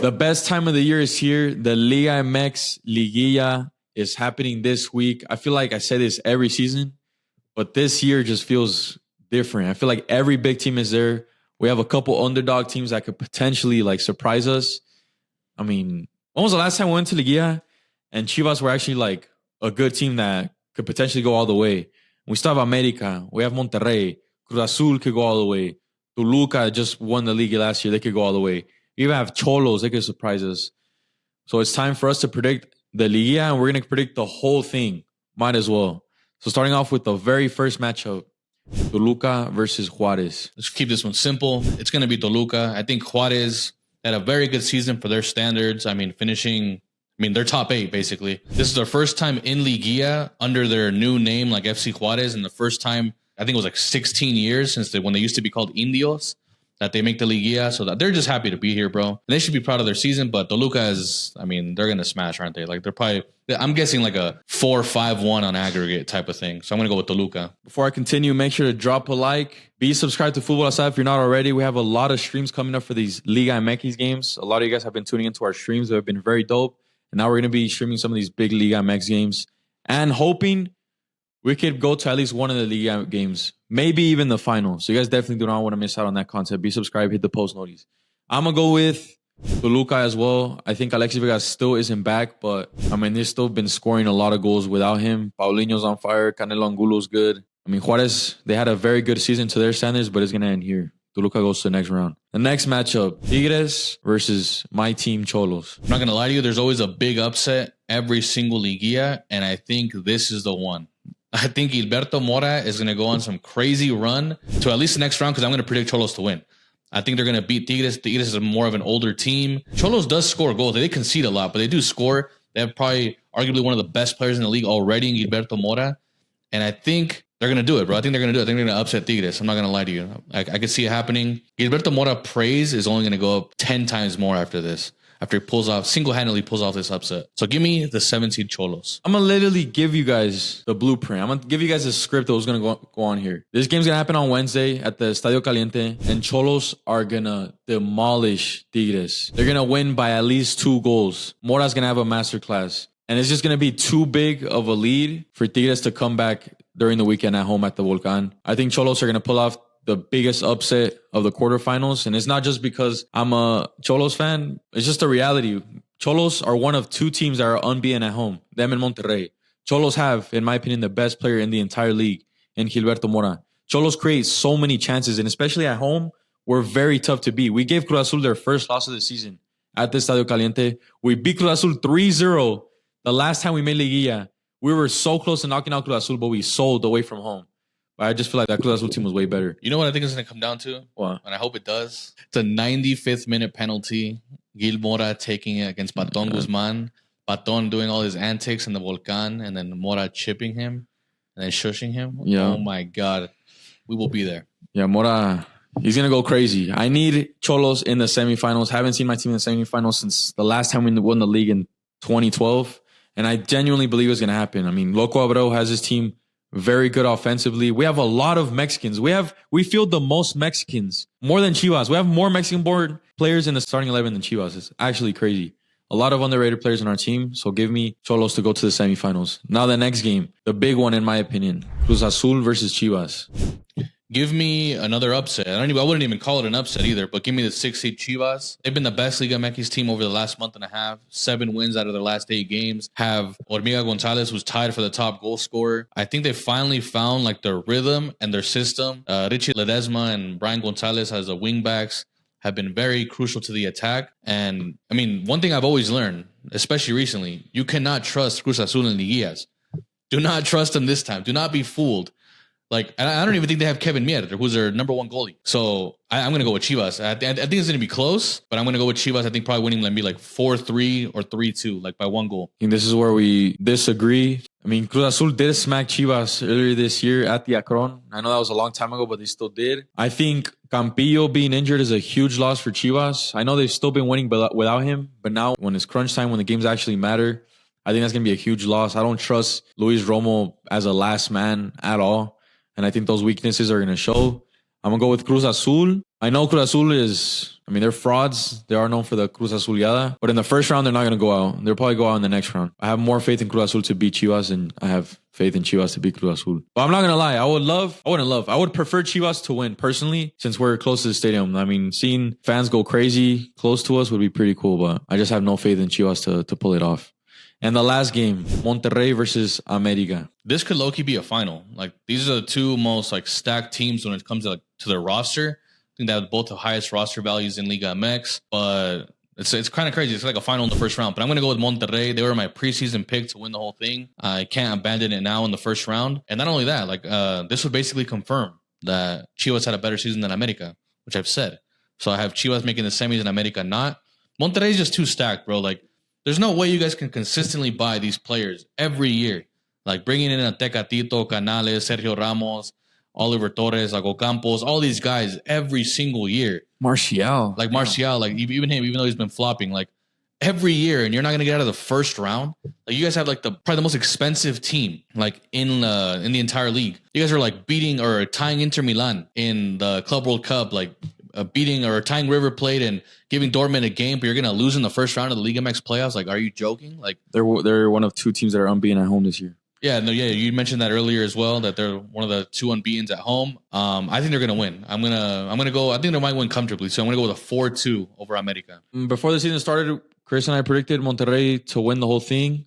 The best time of the year is here. The Liga MX Liguilla is happening this week. I feel like I say this every season, but this year just feels different. I feel like every big team is there. We have a couple underdog teams that could potentially like surprise us. I mean, when was the last time we went to Liguilla and Chivas were actually like a good team that could potentially go all the way? We still have America. We have Monterrey. Cruz Azul could go all the way. Toluca just won the league last year. They could go all the way. We even have Cholos. They could surprise us. So it's time for us to predict the Liguilla, and we're going to predict the whole thing. Might as well. So starting off with the very first matchup, Toluca versus Juarez. Let's keep this one simple. It's going to be Toluca. I think Juarez had a very good season for their standards. I mean, they're top 8, basically. This is their first time in Liguilla under their new name, like FC Juarez, and the first time, I think it was like 16 years since when they used to be called Indios, that they make the Liguilla. So that they're just happy to be here, bro. And they should be proud of their season, but Toluca is, they're going to smash, aren't they? Like, they're probably, I'm guessing like a 4-5-1 on aggregate type of thing. So I'm going to go with Toluca. Before I continue, make sure to drop a like. Be subscribed to Futbol Asada if you're not already. We have a lot of streams coming up for these Liga MX games. A lot of you guys have been tuning into our streams that have been very dope. And now we're going to be streaming some of these big Liga MX games and hoping we could go to at least one of the Liga games, maybe even the final. So you guys definitely do not want to miss out on that content. Be subscribed, hit the post notice. I'm going to go with Toluca as well. I think Alexis Vega still isn't back, but I mean, they've still been scoring a lot of goals without him. Paulinho's on fire. Canelo Angulo's good. I mean, Juarez, they had a very good season to their standards, but it's going to end here. Toluca goes to the next round. The next matchup, Tigres versus my team, Cholos. I'm not going to lie to you. There's always a big upset every single Liguilla, and I think this is the one. I think Gilberto Mora is going to go on some crazy run to at least the next round because I'm going to predict Cholos to win. I think they're going to beat Tigres. Tigres is more of an older team. Cholos does score goals. They concede a lot, but they do score. They have probably arguably one of the best players in the league already in Gilberto Mora. And I think they're going to do it, bro. I think they're going to do it. I think they're going to upset Tigres. I'm not going to lie to you. I can see it happening. Gilberto Mora praise is only going to go up 10 times more after this. After he single-handedly pulls off this upset. So give me the 7-seed Cholos. I'm going to literally give you guys the blueprint. I'm going to give you guys a script that was going to go on here. This game's going to happen on Wednesday at the Estadio Caliente, and Cholos are going to demolish Tigres. They're going to win by at least 2 goals. Mora's going to have a masterclass. And it's just going to be too big of a lead for Tigres to come back during the weekend at home at the Volcan. I think Cholos are going to pull off the biggest upset of the quarterfinals. And it's not just because I'm a Cholos fan. It's just a reality. Cholos are one of 2 teams that are unbeaten at home. Them and Monterrey. Cholos have, in my opinion, the best player in the entire league in Gilberto Mora. Cholos create so many chances, and especially at home, we're very tough to beat. We gave Cruz Azul their first loss of the season at the Estadio Caliente. We beat Cruz Azul 3-0 the last time we made Liguilla. We were so close to knocking out Cruz Azul, but we sold away from home. I just feel like that Cruz Azul team was way better. You know what I think it's going to come down to? What? And I hope it does. It's a 95th minute penalty. Gil Mora taking it against Paton Guzman. Paton doing all his antics in the Volcan, and then Mora chipping him and then shushing him. Yeah. Oh my God. We will be there. Yeah, Mora, he's going to go crazy. I need Cholos in the semifinals. Haven't seen my team in the semifinals since the last time we won the league in 2012. And I genuinely believe it's going to happen. I mean, Loco Abreu has his team very good offensively. We have a lot of Mexicans. We field the most Mexicans, more than Chivas. We have more Mexican-born players in the starting 11 than Chivas. It's actually crazy. A lot of underrated players on our team. So give me Cholos to go to the semifinals. Now the next game, the big one in my opinion, Cruz Azul versus Chivas. Give me another upset. I wouldn't even call it an upset either, but give me the 6-seed Chivas. They've been the best Liga MX team over the last month and a half. 7 wins out of their last 8 games. Have Hormiga Gonzalez, who's tied for the top goal scorer. I think they finally found like their rhythm and their system. Richie Ledesma and Brian Gonzalez as the wingbacks have been very crucial to the attack. And I mean, one thing I've always learned, especially recently, you cannot trust Cruz Azul and Liguillas. Do not trust them this time. Do not be fooled. Like, I don't even think they have Kevin Mier, who's their number 1 goalie. So I'm going to go with Chivas. I think it's going to be close, but I'm going to go with Chivas. I think probably winning like 4-3 or 3-2, like by 1 goal. I think this is where we disagree. I mean, Cruz Azul did smack Chivas earlier this year at the Akron. I know that was a long time ago, but they still did. I think Campillo being injured is a huge loss for Chivas. I know they've still been winning without him, but now when it's crunch time, when the games actually matter, I think that's going to be a huge loss. I don't trust Luis Romo as a last man at all. And I think those weaknesses are going to show. I'm going to go with Cruz Azul. I know Cruz Azul they're frauds. They are known for the Cruz Azuliada. But in the first round, they're not going to go out. They'll probably go out in the next round. I have more faith in Cruz Azul to beat Chivas than I have faith in Chivas to beat Cruz Azul. But I'm not going to lie. I would prefer Chivas to win personally since we're close to the stadium. I mean, seeing fans go crazy close to us would be pretty cool. But I just have no faith in Chivas to pull it off. And the last game, Monterrey versus America. This could low-key be a final. Like, these are the two most like stacked teams when it comes to their roster. I think they have both the highest roster values in Liga MX, but it's kind of crazy. It's like a final in the first round. But I'm going to go with Monterrey. They were my preseason pick to win the whole thing. I can't abandon it now in the first round. And not only that, this would basically confirm that Chivas had a better season than America, which I've said. So I have Chivas making the semis and America not. Monterrey is just too stacked, bro. Like, there's no way you guys can consistently buy these players every year. Like bringing in a Tecatito, Canales, Sergio Ramos, Oliver Torres, Lago Campos, all these guys every single year. Martial. Like Martial, like even him, even though he's been flopping, like every year, and you're not going to get out of the first round. Like you guys have like probably the most expensive team like in the entire league. You guys are like beating or tying Inter Milan in the Club World Cup, like beating or tying River Plate and giving Dortmund a game, but you're going to lose in the first round of the Liga MX playoffs. Like, are you joking? Like, they're one of two teams that are unbeaten at home this year. Yeah, no, yeah, you mentioned that earlier as well, that they're one of the two unbeatens at home. I think they're going to win. I'm gonna go. I think they might win comfortably. So I'm going to go with a 4-2 over America. Before the season started, Chris and I predicted Monterrey to win the whole thing.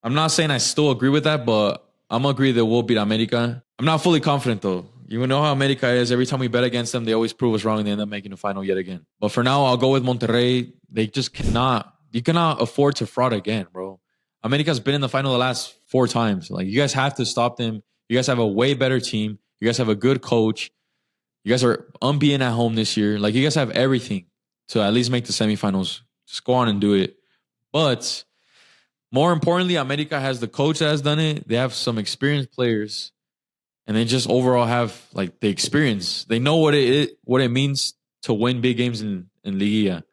I'm not saying I still agree with that, but I'm gonna agree that we'll beat America. I'm not fully confident though. You know how America is. Every time we bet against them, they always prove us wrong and they end up making the final yet again. But for now, I'll go with Monterrey. They just cannot. You cannot afford to fraud again, bro. America's been in the final the last 4 times. Like, you guys have to stop them. You guys have a way better team. You guys have a good coach. You guys are unbeaten at home this year. Like, you guys have everything to at least make the semifinals. Just go on and do it. But more importantly, America has the coach that has done it. They have some experienced players. And they just overall have like the experience. They know what it means to win big games in Liguilla.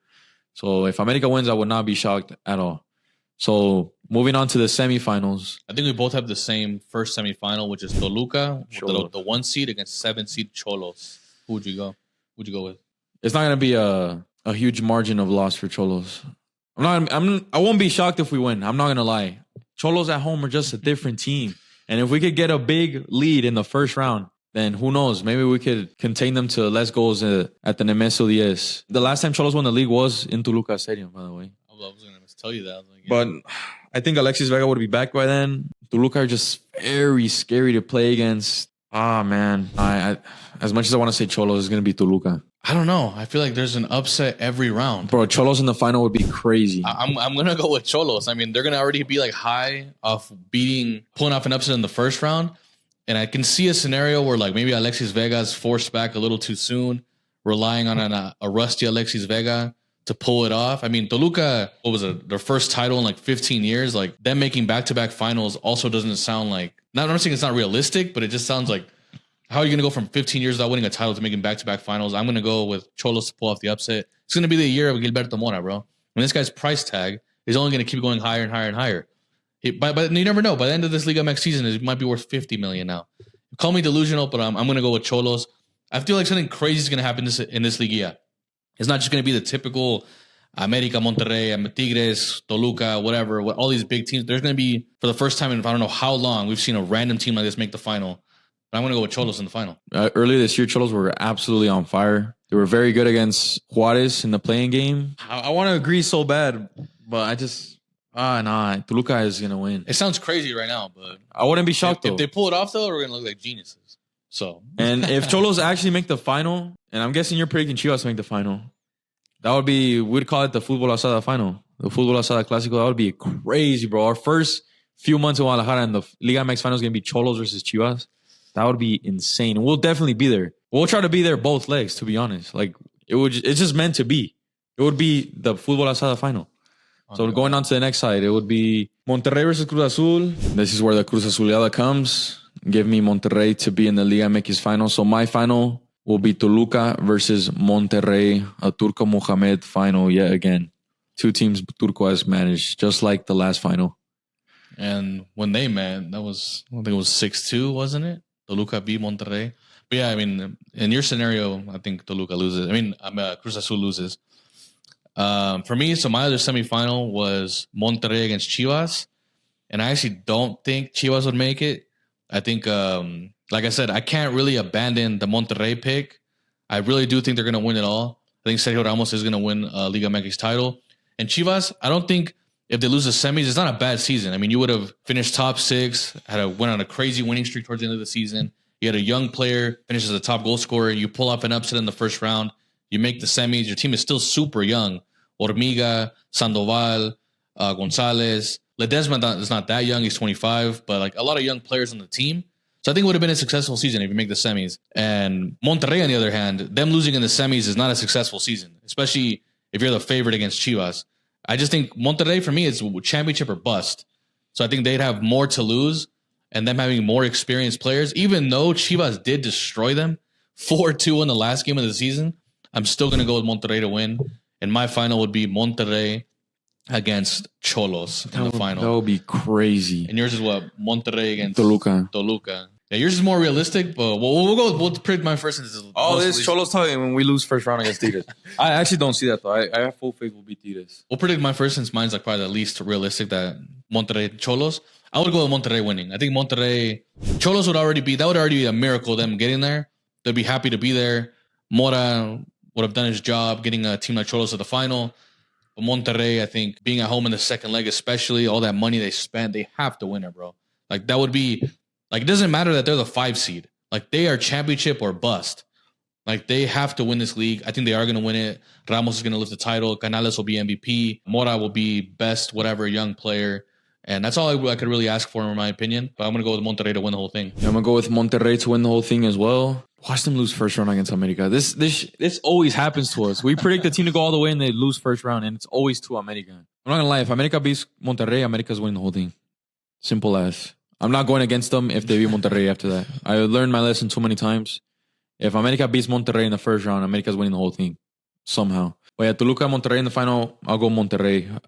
So if America wins, I would not be shocked at all. So moving on to the semifinals. I think we both have the same first semifinal, which is Toluca, the 1 seed against 7 seed Xolos. Who would you go? Who'd you go with? It's not going to be a huge margin of loss for Xolos. I won't be shocked if we win. I'm not going to lie. Xolos at home are just a different team. And if we could get a big lead in the first round, then who knows? Maybe we could contain them to less goals at the Nemesio 10. The last time Xolos won the league was in Toluca Stadium, by the way. I was going to tell you that. But I think Alexis Vega would be back by then. Toluca are just very scary to play against. Man. I as much as I want to say Xolos, it's going to be Toluca. I don't know. I feel like there's an upset every round. Bro, Xolos in the final would be crazy. I'm going to go with Xolos. I mean, they're going to already be like high off pulling off an upset in the first round. And I can see a scenario where like maybe Alexis Vega's forced back a little too soon, relying on a rusty Alexis Vega to pull it off. I mean, Toluca, what was it? Their first title in like 15 years. Like them making back-to-back finals also doesn't sound like, I'm not saying it's not realistic, but it just sounds like, how are you going to go from 15 years without winning a title to making back-to-back finals? I'm going to go with Xolos to pull off the upset. It's going to be the year of Gilberto Mora, bro. And this guy's price tag is only going to keep going higher and higher and higher. But you never know. By the end of this Liga MX season, it might be worth $50 million now. Call me delusional, but I'm going to go with Xolos. I feel like something crazy is going to happen in this Liguilla. It's not just going to be the typical America, Monterrey, Tigres, Toluca, whatever, all these big teams. There's going to be, for the first time in I don't know how long, we've seen a random team like this make the final. But I'm going to go with Xolos in the final. Earlier this year, Xolos were absolutely on fire. They were very good against Juarez in the playing game. I want to agree so bad, but I just... Toluca is going to win. It sounds crazy right now, but... I wouldn't be shocked, though. If they pull it off, though, we're going to look like geniuses. So... And if Xolos actually make the final, and I'm guessing you're predicting Chivas to make the final, that would be... We'd call it the Futbol Asada final. The Futbol Asada Clásico. That would be crazy, bro. Our first few months in Guadalajara and the Liga MX final is going to be Xolos versus Chivas. That would be insane. And we'll definitely be there. We'll try to be there both legs, to be honest. Like, it's just meant to be. It would be the Futbol Asada final. So going on to the next side, it would be Monterrey versus Cruz Azul. This is where the Cruz Azuliada comes. Give me Monterrey to be in the Liga MX final. So my final will be Toluca versus Monterrey, a Turco Mohamed final yet again. 2 teams Turco has managed, just like the last final. And when they met, I think it was 6-2, wasn't it? Toluca beat Monterrey. But yeah, I mean, in your scenario, I think Toluca loses. I mean, Cruz Azul loses. For me, so my other semifinal was Monterrey against Chivas. And I actually don't think Chivas would make it. I think, like I said, I can't really abandon the Monterrey pick. I really do think they're going to win it all. I think Sergio Ramos is going to win Liga MX title. And Chivas, I don't think if they lose the semis, it's not a bad season. I mean, you would have finished top 6, went on a crazy winning streak towards the end of the season. You had a young player, finishes as a top goal scorer. You pull off an upset in the first round. You make the semis. Your team is still super young. Hormiga, Sandoval, Gonzalez. Ledesma is not that young. He's 25, but like a lot of young players on the team. So I think it would have been a successful season if you make the semis. And Monterrey, on the other hand, them losing in the semis is not a successful season, especially if you're the favorite against Chivas. I just think Monterrey, for me, is championship or bust. So I think they'd have more to lose, and them having more experienced players, even though Chivas did destroy them 4-2 in the last game of the season, I'm still going to go with Monterrey to win. And my final would be Monterrey against Xolos in the final. That would be crazy. And yours is what? Monterrey against Toluca. Yeah, yours is more realistic, but we'll predict my first. This Xolos talking when we lose first round against Tigres. I actually don't see that though. I have full faith we'll beat Tigres. We'll predict my first since mine's like probably the least realistic, that Monterrey Xolos. I would go with Monterrey winning. I think Monterrey Xolos would already be a miracle them getting there. They'd be happy to be there. Mora would have done his job getting a team like Xolos to the final. But Monterrey, I think, being at home in the second leg, especially all that money they spent, they have to win it, bro. Like that would be like, it doesn't matter that they're the 5 seed. Like they are championship or bust. Like they have to win this league. I think they are going to win it. Ramos is going to lift the title. Canales will be MVP. Mora will be best whatever young player. And that's all I could really ask for, in my opinion. But I'm going to go with Monterrey to win the whole thing. I'm going to go with Monterrey to win the whole thing as well. Watch them lose first round against America. This always happens to us. We predict the team to go all the way and they lose first round, and it's always to America. I'm not going to lie. If America beats Monterrey, America's winning the whole thing. Simple as. I'm not going against them if they beat Monterrey after that. I learned my lesson too many times. If America beats Monterrey in the first round, America's winning the whole thing. Somehow. But yeah, Toluca, Monterrey in the final, I'll go Monterrey.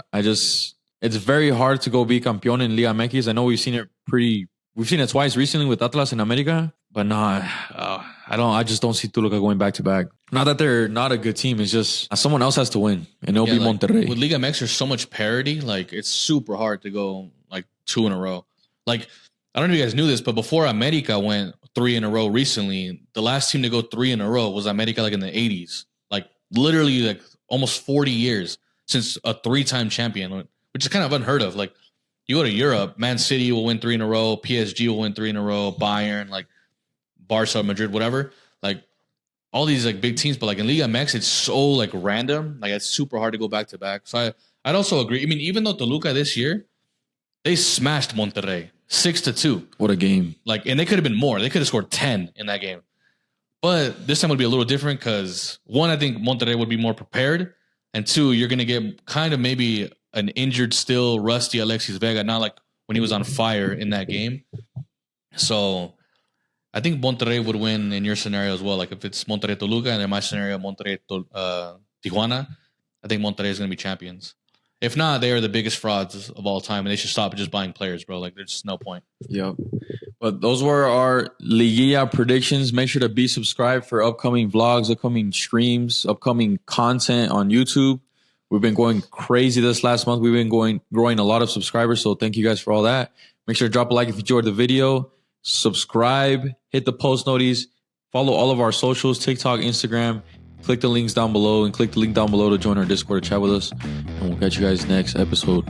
It's very hard to go be campeón in Liga MX. I know we've seen it twice recently with Atlas in America, but I just don't see Toluca going back to back. Not that they're not a good team. It's just someone else has to win, and it'll be Monterrey. With Liga MX, there's so much parity. Like it's super hard to go like 2 in a row. Like I don't know if you guys knew this, but before America went 3 in a row recently, the last team to go 3 in a row was America, like in the 80s. Like literally, like almost 40 years since a 3-time champion, which is kind of unheard of. Like you go to Europe, Man City will win 3 in a row, PSG will win 3 in a row, Bayern, like Barca, Madrid, whatever. Like all these like big teams, but like in Liga MX, it's so like random. Like it's super hard to go back to back. So I'd also agree. I mean, even though Toluca this year, they smashed Monterrey 6-2. What a game. Like, and they could have been more. They could have scored 10 in that game. But this time would be a little different because, one, I think Monterrey would be more prepared. And 2, you're going to get kind of maybe an injured, still rusty Alexis Vega, not like when he was on fire in that game. So I think Monterrey would win in your scenario as well. Like if it's Monterrey Toluca, and in my scenario, Monterrey Tijuana, I think Monterrey is going to be champions. If not, they are the biggest frauds of all time, and they should stop just buying players, bro. Like, there's just no point. Yep. But those were our Liguilla predictions. Make sure to be subscribed for upcoming vlogs, upcoming streams, upcoming content on YouTube. We've been going crazy this last month. We've been growing a lot of subscribers, so thank you guys for all that. Make sure to drop a like if you enjoyed the video. Subscribe, hit the post notice, follow all of our socials, TikTok, Instagram. Click the links down below and click the link down below to join our Discord to chat with us. And we'll catch you guys next episode.